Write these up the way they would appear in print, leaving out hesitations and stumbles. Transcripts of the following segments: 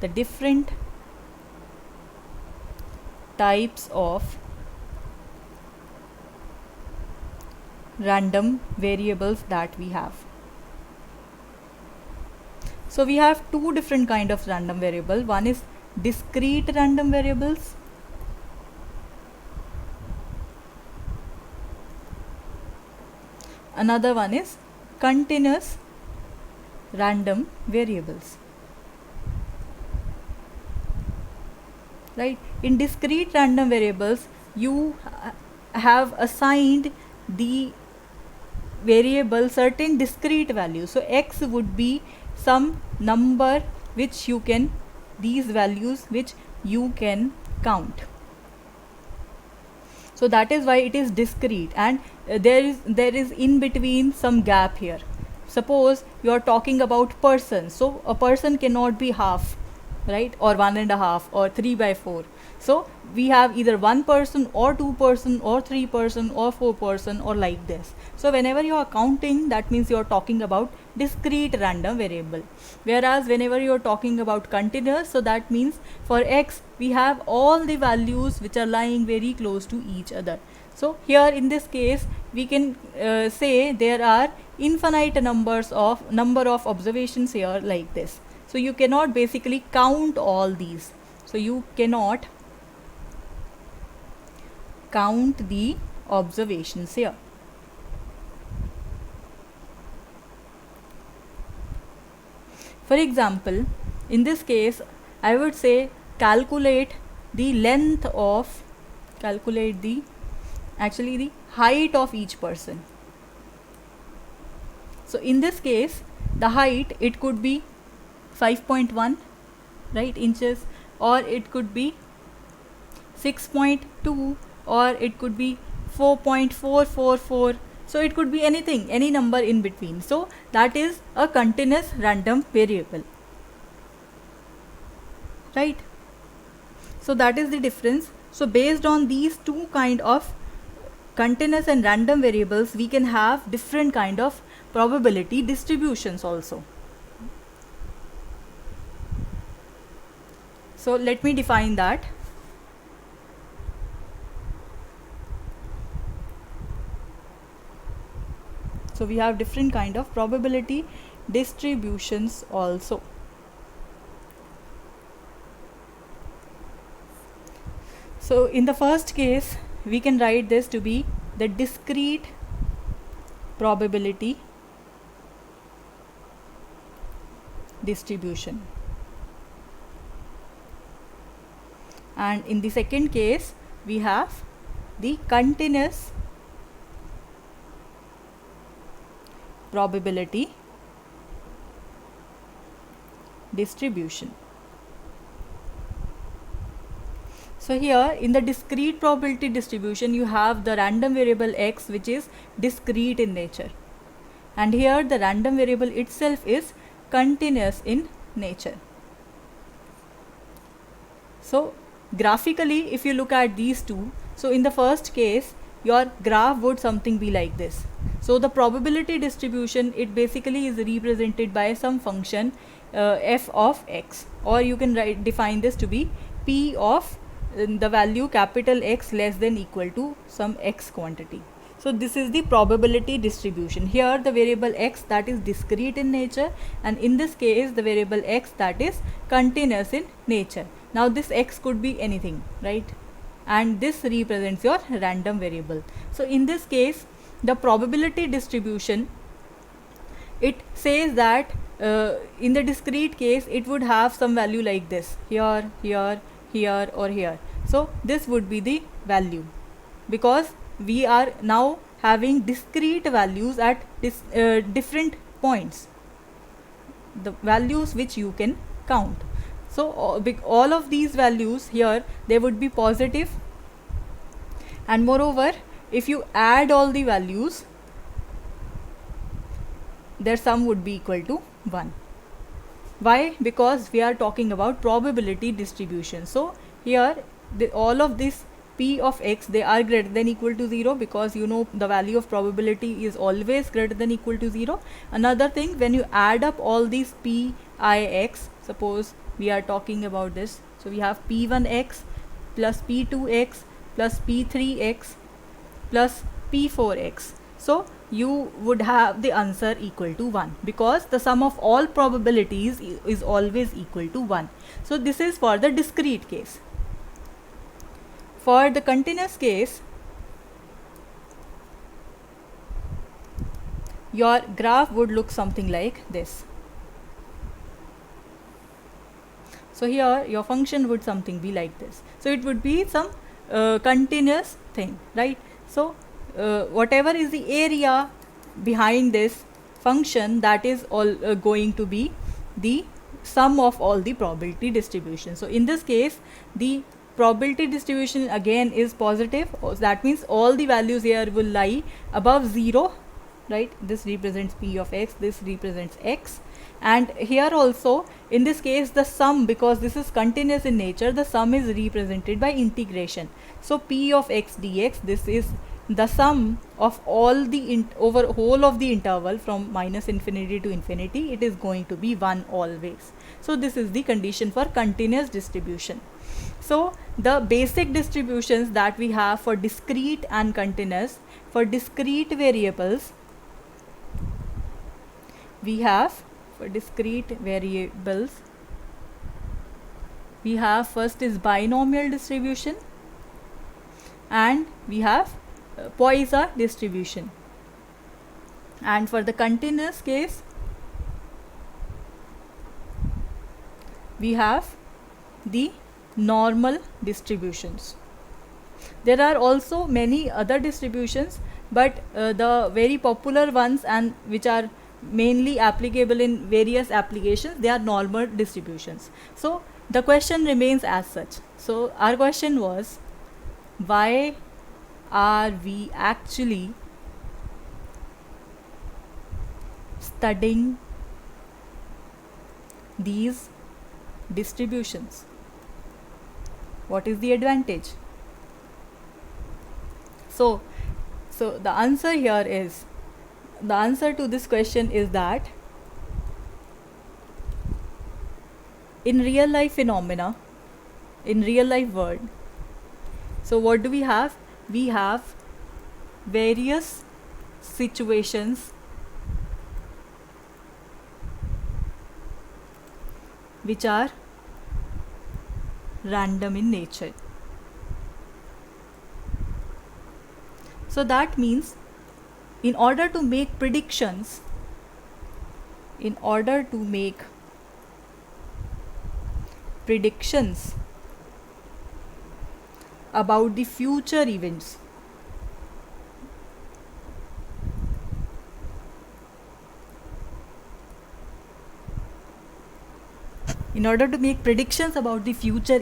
the different types of random variables that we have. So we have two different kind of random variable. One is discrete random variables, another one is continuous random variables. Right? In discrete random variables, you have assigned the variable certain discrete values. So x would be some number which you can, these values which you can count. So that is why it is discrete, and there is in between some gap here. Suppose you are talking about person, so a person cannot be half, right, or 1.5 or 3/4. So we have either 1 person or 2 person or 3 person or 4 person or like this. So whenever you are counting, that means you are talking about discrete random variable. Whereas whenever you are talking about continuous, so that means for x we have all the values which are lying very close to each other. So here in this case we can say there are infinite number of observations here like this. So you cannot basically count all these. So you cannot count the observations here. For example, in this case, I would say calculate the height of each person. So in this case, the height, it could be 5.1, right, inches, or it could be 6.2, or it could be 4.444. So it could be anything, any number in between. So that is a continuous random variable, right? So that is the difference. So based on these two kind of continuous and random variables, we can have different kind of probability distributions also. So let me define that. So we have different kind of probability distributions also. So in the first case, we can write this to be the discrete probability distribution. And in the second case, we have the continuous probability distribution. So here in the discrete probability distribution, you have the random variable x, which is discrete in nature, and here the random variable itself is continuous in nature. So graphically, if you look at these two, so in the first case your graph would something be like this. So the probability distribution, it basically is represented by some function f of x, or you can define this to be p of the value capital X less than equal to some x quantity. So this is the probability distribution. Here the variable x, that is discrete in nature, and in this case the variable x, that is continuous in nature. Now this x could be anything, right, and this represents your random variable. So in this case, the probability distribution, it says that in the discrete case it would have some value like this, here, here, here, or here. So this would be the value, because we are now having discrete values at different points, the values which you can count. So all of these values here, they would be positive, and moreover if you add all the values, their sum would be equal to 1. Why? Because we are talking about probability distribution. So here all of this p of x, they are greater than equal to 0, because you know the value of probability is always greater than equal to 0. Another thing, when you add up all these p I x, suppose we are talking about this. So we have p1x plus p2x plus p3x plus p4x. So you would have the answer equal to 1 because the sum of all probabilities is always equal to 1. So this is for the discrete case. For the continuous case, your graph would look something like this. So here your function would something be like this. So it would be some continuous thing, right? So whatever is the area behind this function, that is all going to be the sum of all the probability distribution. So in this case, the probability distribution again is positive. That means all the values here will lie above 0, right? This represents p of x, this represents x, and here also in this case the sum, because this is continuous in nature, the sum is represented by integration. So p of x dx, this is the sum of all the over whole of the interval from minus infinity to infinity. It is going to be 1 always. So this is the condition for continuous distribution. So the basic distributions that we have for discrete and continuous, for discrete variables, we have we have first is binomial distribution, and we have Poisson distribution. And for the continuous case, we have the normal distributions. There are also many other distributions, but the very popular ones and which are mainly applicable in various applications, they are normal distributions. So the question remains as such. So our question was, why are we actually studying these distributions? What is the advantage? So the answer here is, the answer to this question is that in real life phenomena, in real life world, so what do we have? We have various situations which are random in nature. So that means in order to make predictions, about the future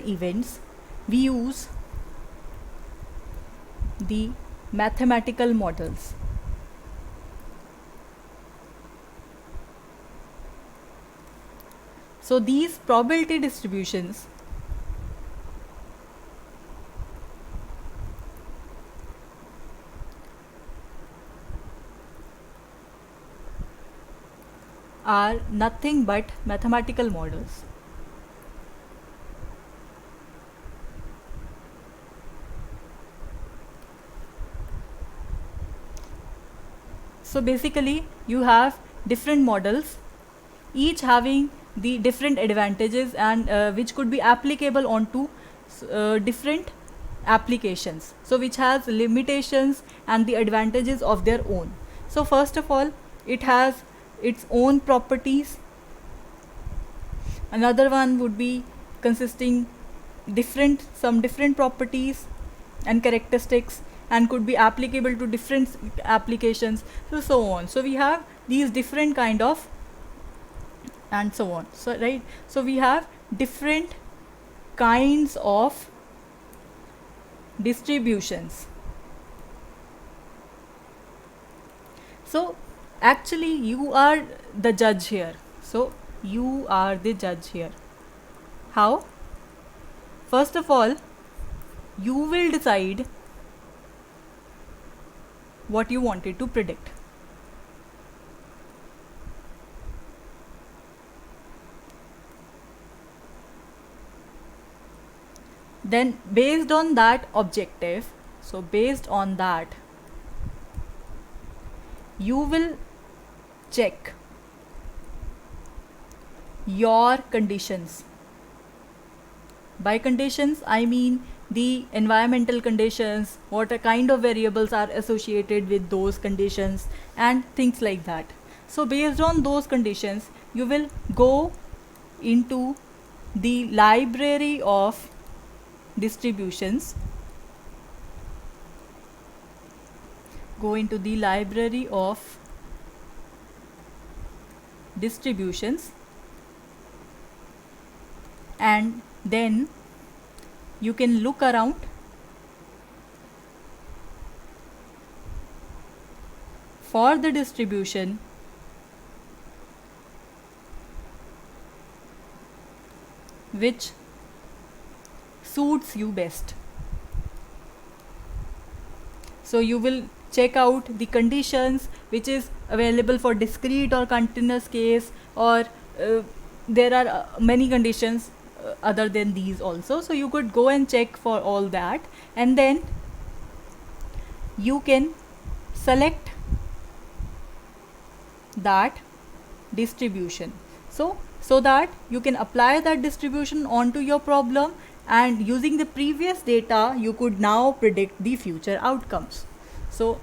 events, we use the mathematical models. So these probability distributions are nothing but mathematical models. So basically you have different models, each having the different advantages and which could be applicable onto different applications, so which has limitations and the advantages of their own. So first of all, it has its own properties. Another one would be consisting some different properties and characteristics and could be applicable to different applications, so on. So we have these different kind of and so on. So right, so we have different kinds of distributions. So actually you are the judge here. So you are the judge here. How? First of all, you will decide what you wanted to predict. Then based on that objective, so based on that, you will check your conditions. By conditions, I mean the environmental conditions, what a kind of variables are associated with those conditions, and things like that. So based on those conditions, you will go into the library of distributions. Go into the library of distributions, and then you can look around for the distribution which suits you best. So you will check out the conditions which is available for discrete or continuous case, or there are many conditions other than these also. So you could go and check for all that, and then you can select that distribution, so that you can apply that distribution onto your problem, and using the previous data you could now predict the future outcomes. So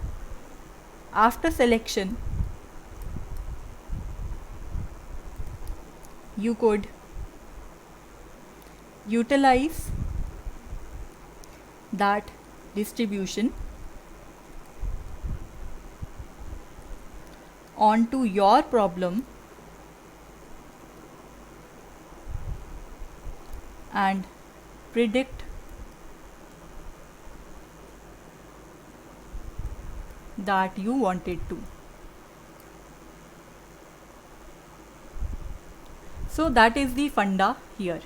after selection, you could utilize that distribution onto your problem and predict that you wanted to. So that is the funda here.